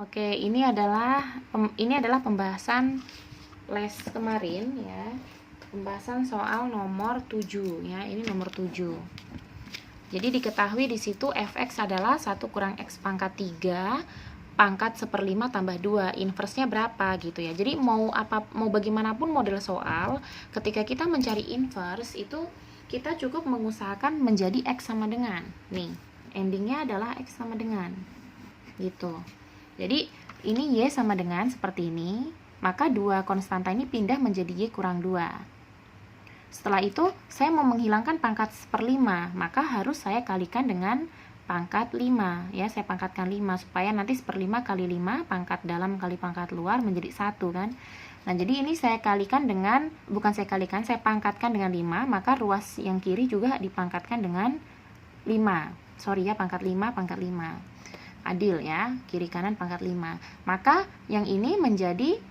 Oke, ini adalah pembahasan les kemarin ya. Pembahasan soal nomor 7 ya. Ini nomor 7. Jadi diketahui di situ fx adalah 1 kurang x pangkat 3 pangkat 1/5 tambah 2. Inversnya berapa gitu ya. Jadi mau bagaimanapun model soal, ketika kita mencari inverse itu kita cukup mengusahakan menjadi x sama dengan. Nih, endingnya adalah x sama dengan. Gitu. Jadi ini y sama dengan seperti ini, maka dua konstanta ini pindah menjadi y kurang 2. Setelah itu saya mau menghilangkan pangkat 1/5, maka harus saya kalikan dengan pangkat 5 ya. Saya pangkatkan 5 supaya nanti 1/5 kali 5 pangkat dalam kali pangkat luar menjadi 1 kan. Nah, jadi ini saya kalikan dengan, saya pangkatkan dengan 5, maka ruas yang kiri juga dipangkatkan dengan 5. Sorry ya, pangkat 5, pangkat 5. Adil ya, kiri kanan pangkat 5. Maka yang ini menjadi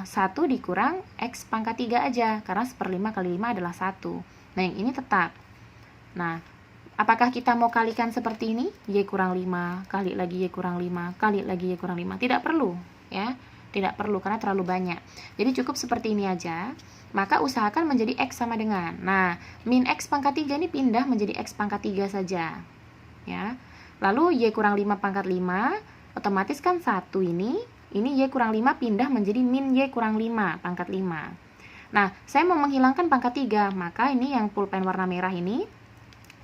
1 dikurang x pangkat 3 aja, karena 1/5 kali 5 adalah 1. Nah, yang ini tetap. Nah, apakah kita mau kalikan seperti ini? Y kurang 5, kali lagi Y kurang 5, kali lagi Y kurang 5. Tidak perlu ya, tidak perlu karena terlalu banyak. Jadi cukup seperti ini aja. Maka usahakan menjadi x sama dengan. Nah, min x pangkat 3 ini pindah menjadi x pangkat 3 saja ya. Lalu Y kurang 5 pangkat 5, otomatis kan 1 ini Y kurang 5 pindah menjadi min Y kurang 5 pangkat 5. Nah, saya mau menghilangkan pangkat 3, maka ini yang pulpen warna merah ini,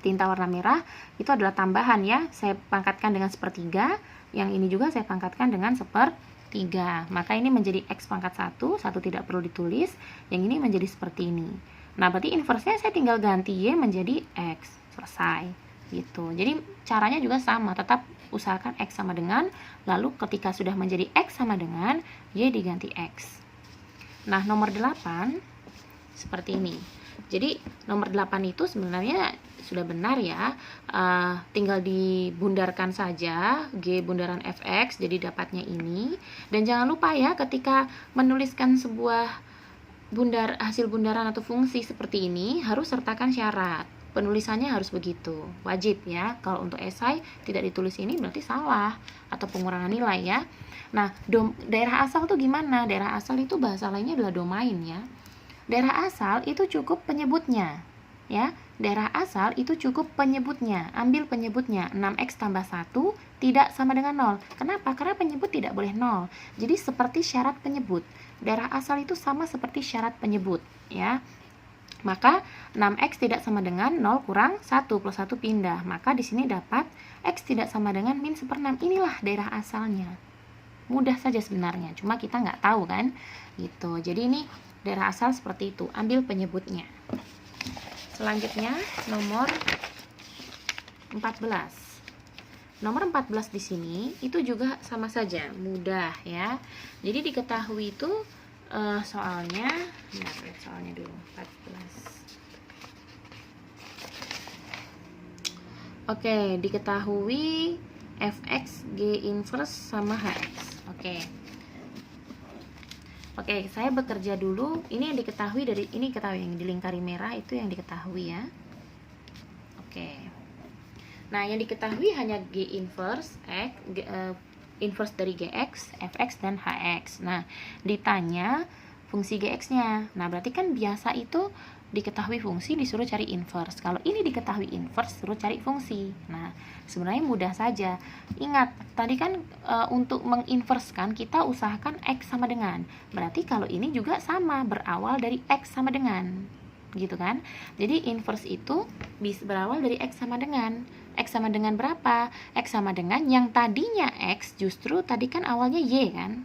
tinta warna merah, itu adalah tambahan ya. Saya pangkatkan dengan 1/3, yang ini juga saya pangkatkan dengan 1/3. Maka ini menjadi x pangkat 1 tidak perlu ditulis, yang ini menjadi seperti ini. Nah, berarti inversnya saya tinggal ganti Y menjadi x, selesai. Gitu. Jadi caranya juga sama, tetap usahakan x sama dengan, lalu ketika sudah menjadi x sama dengan, y diganti x. Nah, nomor 8 seperti ini. Jadi nomor 8 itu sebenarnya sudah benar ya, tinggal dibundarkan saja G bundaran fx, jadi dapatnya ini. Dan jangan lupa ya, ketika menuliskan sebuah hasil bundaran atau fungsi seperti ini, harus sertakan syarat. Penulisannya harus begitu, wajib ya. Kalau untuk esai tidak ditulis ini berarti salah atau pengurangan nilai ya. Nah, daerah asal tuh gimana? Daerah asal itu bahasa lainnya adalah domain ya. Daerah asal itu cukup penyebutnya ya. Daerah asal itu cukup penyebutnya. Ambil penyebutnya, 6x tambah 1 tidak sama dengan 0. Kenapa? Karena penyebut tidak boleh 0. Jadi seperti syarat penyebut. Daerah asal itu sama seperti syarat penyebut ya. Maka 6x tidak sama dengan 0 kurang 1 plus 1 pindah. Maka di sini dapat x tidak sama dengan min 1/6. Inilah daerah asalnya. Mudah saja sebenarnya, cuma kita nggak tahu kan. Gitu. Jadi ini daerah asal seperti itu. Ambil penyebutnya. Selanjutnya nomor 14. Nomor 14 di sini itu juga sama saja, mudah ya. Jadi diketahui itu soalnya, lihat soalnya dulu, 14. Oke, diketahui fx g inverse sama hx. Oke, saya bekerja dulu. Ini yang diketahui dari ini, ketahui yang dilingkari merah itu yang diketahui ya. Oke. Nah, yang diketahui hanya g inverse x, inverse dari gx, fx, dan hx. Nah, ditanya fungsi gx-nya. Nah, berarti kan biasa itu diketahui fungsi disuruh cari inverse. Kalau ini diketahui inverse, suruh cari fungsi. Nah, sebenarnya mudah saja. Ingat, tadi kan untuk menginverskan kita usahakan x sama dengan. Berarti kalau ini juga sama, berawal dari x sama dengan. Gitu kan? Jadi inverse itu bisa berawal dari x sama dengan. X sama dengan berapa? X sama dengan yang tadinya X, justru tadi kan awalnya Y kan?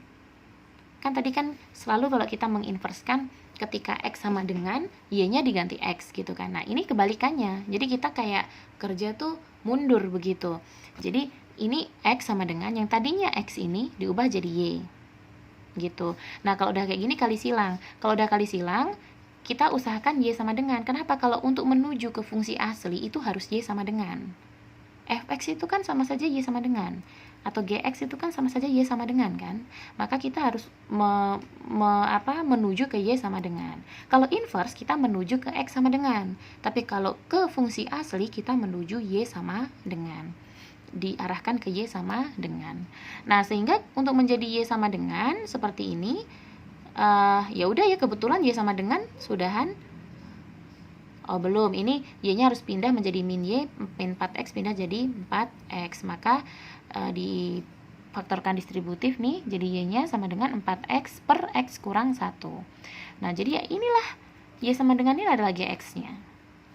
Kan tadi kan selalu kalau kita menginverskan ketika X sama dengan, Y-nya diganti X gitu kan. Nah, ini kebalikannya. Jadi kita kayak kerja tuh mundur begitu. Jadi ini X sama dengan yang tadinya X ini diubah jadi Y. Gitu. Nah, kalau udah kayak gini kali silang. Kalau udah kali silang, kita usahakan Y sama dengan. Kenapa? Kalau untuk menuju ke fungsi asli itu harus Y sama dengan. Fx itu kan sama saja Y sama dengan, atau Gx itu kan sama saja Y sama dengan kan. Maka kita harus menuju ke Y sama dengan. Kalau inverse kita menuju ke X sama dengan. Tapi kalau ke fungsi asli kita menuju Y sama dengan. diarahkan ke Y sama dengan. Nah, sehingga untuk menjadi Y sama dengan seperti ini, ya udah ya, kebetulan Y sama dengan sudahan. Oh, belum. Ini Y-nya harus pindah menjadi min Y, min 4X pindah jadi 4X. Maka difaktorkan distributif nih, jadi Y-nya sama dengan 4X per X kurang 1. Nah, jadi ya inilah Y sama dengan ini adalah GX-nya.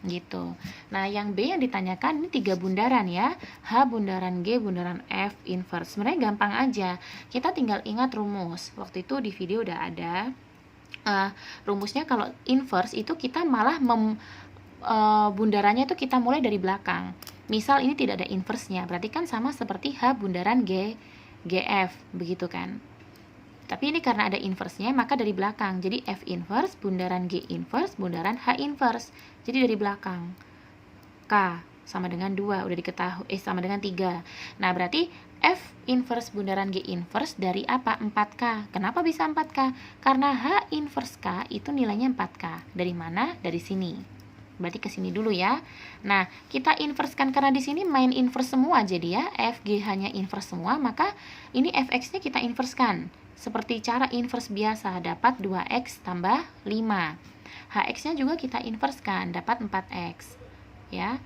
Gitu. Nah, yang B yang ditanyakan ini 3 bundaran ya. H bundaran G bundaran F inverse. Sebenarnya gampang aja. Kita tinggal ingat rumus. Waktu itu di video udah ada. Rumusnya kalau inverse itu kita malah bundarannya itu kita mulai dari belakang. Misal ini tidak ada inverse-nya, berarti kan sama seperti H bundaran G, GF, begitu kan. Tapi ini karena ada inverse-nya, maka dari belakang. Jadi F inverse, bundaran G inverse, bundaran H inverse. Jadi dari belakang. K sama dengan 2, udah diketahui, sama dengan 3. Nah, berarti F inverse bundaran G inverse dari apa? 4K. Kenapa bisa 4K? Karena H inverse K itu nilainya 4K. Dari mana? Dari sini. Berarti ke sini dulu ya. Nah, kita inversekan karena di sini main inverse semua jadi ya. FG hanya inverse semua, maka ini fx-nya kita inversekan. Seperti cara inverse biasa, dapat 2x tambah 5. Hx-nya juga kita inversekan, dapat 4x. Ya.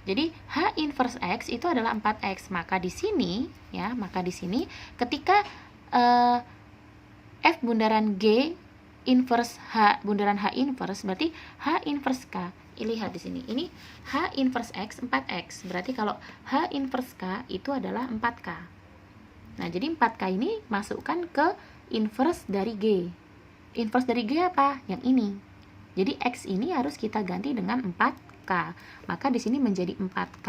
Jadi H inverse X itu adalah 4x. Maka di sini ya, ketika F bundaran G inverse H bundaran H inverse, berarti H inverse K. Lihat di sini. Ini H inverse X 4X. Berarti kalau H inverse K itu adalah 4K. Nah, jadi 4K ini masukkan ke inverse dari G. Inverse dari G apa? Yang ini. Jadi X ini harus kita ganti dengan 4K. Maka di sini menjadi 4K.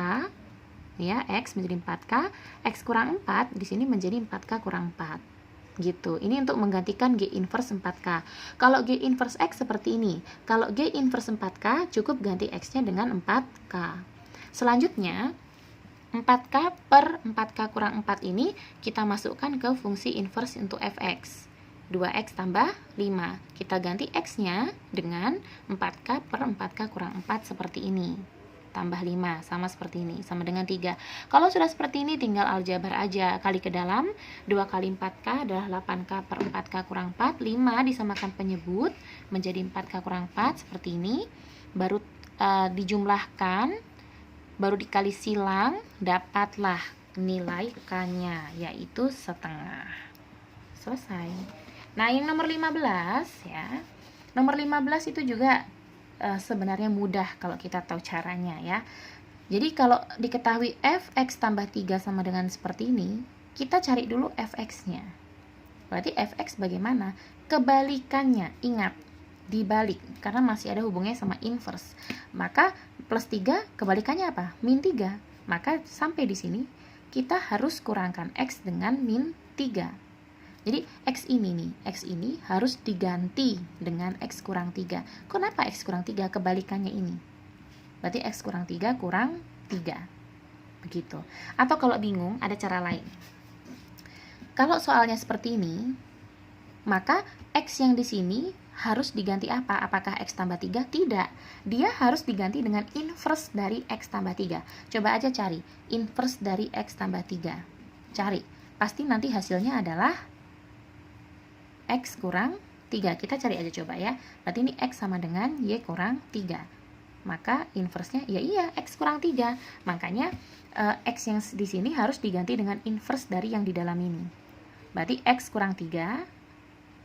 Ya, X menjadi 4K. X kurang 4 di sini menjadi 4K kurang 4. Gitu. Ini untuk menggantikan G inverse 4K. Kalau G inverse X seperti ini. Kalau G inverse 4K cukup ganti X-nya dengan 4K. Selanjutnya 4K per 4K kurang 4 ini kita masukkan ke fungsi inverse untuk fx. 2X tambah 5. Kita ganti X-nya dengan 4K per 4K kurang 4 seperti ini. Tambah 5, sama seperti ini, sama dengan 3. Kalau sudah seperti ini, tinggal aljabar aja. Kali ke dalam, 2 kali 4K adalah 8K per 4K kurang 4. 5 disamakan penyebut, menjadi 4K kurang 4, seperti ini. Baru dijumlahkan, baru dikali silang, dapatlah nilai K-nya, yaitu setengah. Selesai. Nah, yang nomor 15, ya. Nomor 15 itu juga sebenarnya mudah kalau kita tahu caranya ya. Jadi kalau diketahui fx tambah 3 sama dengan seperti ini, kita cari dulu fx-nya. Berarti fx bagaimana? Kebalikannya, ingat, dibalik, karena masih ada hubungannya sama inverse. Maka plus 3 kebalikannya apa? Min 3. Maka sampai di sini kita harus kurangkan x dengan min 3. Jadi X ini nih, X ini harus diganti dengan X kurang 3. Kenapa X kurang 3? Kebalikannya ini. Berarti X kurang 3 kurang 3. Begitu. Atau kalau bingung, ada cara lain. Kalau soalnya seperti ini, maka X yang di sini harus diganti apa? Apakah X tambah 3? Tidak. Dia harus diganti dengan inverse dari X tambah 3. Coba aja cari inverse dari X tambah 3. Cari. Pasti nanti hasilnya adalah X kurang 3. Kita cari aja coba ya. Berarti ini X sama dengan Y kurang 3. Maka inverse-nya ya iya X kurang 3. Makanya X yang di sini harus diganti dengan inverse dari yang di dalam ini. Berarti X kurang 3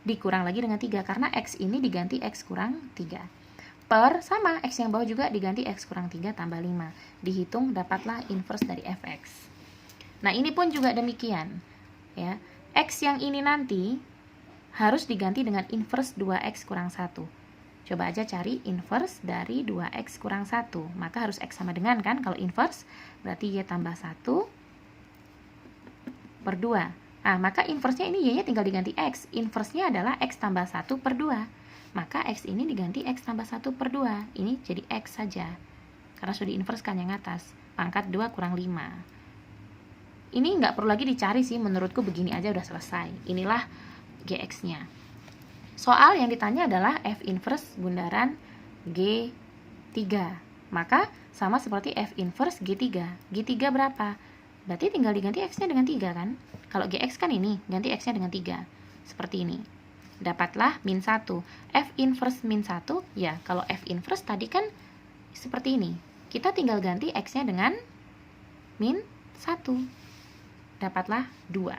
dikurang lagi dengan 3. Karena X ini diganti X kurang 3. Per sama X yang bawah juga diganti X kurang 3 tambah 5. Dihitung dapatlah inverse dari fx. Nah, ini pun juga demikian. Ya. X yang ini nanti harus diganti dengan inverse 2x kurang 1. Coba aja cari inverse dari 2x kurang 1. Maka harus x sama dengan kan, kalau inverse berarti y tambah 1 per 2. Maka inverse-nya ini y-nya tinggal diganti x. Inverse-nya adalah x tambah 1 per 2. Maka x ini diganti x tambah 1 per 2. Ini jadi x saja. Karena sudah di-inverse kan yang atas. Pangkat 2 kurang 5. Ini nggak perlu lagi dicari sih, menurutku begini aja udah selesai. Inilah GX-nya. Soal yang ditanya adalah F inverse bundaran G3. Maka sama seperti F inverse G3. G3 berapa? Berarti tinggal diganti X-nya dengan 3 kan? Kalau GX kan ini, ganti X-nya dengan 3. Seperti ini. Dapatlah min 1. F inverse min 1, ya kalau F inverse tadi kan seperti ini. Kita tinggal ganti X-nya dengan min 1. Dapatlah 2.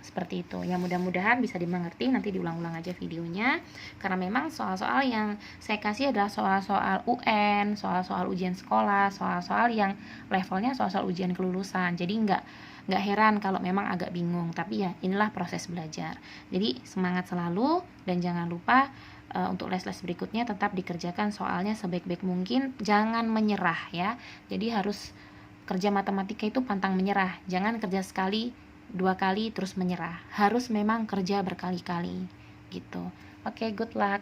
Seperti itu. Ya mudah-mudahan bisa dimengerti, nanti diulang-ulang aja videonya. Karena memang soal-soal yang saya kasih adalah soal-soal UN, soal-soal ujian sekolah, soal-soal yang levelnya soal-soal ujian kelulusan. Jadi nggak heran kalau memang agak bingung, tapi ya inilah proses belajar. Jadi semangat selalu dan jangan lupa untuk les-les berikutnya tetap dikerjakan soalnya sebaik-baik mungkin, jangan menyerah ya. Jadi harus kerja matematika itu pantang menyerah, jangan kerja sekali 2 kali terus menyerah, harus memang kerja berkali-kali gitu. Oke, good luck.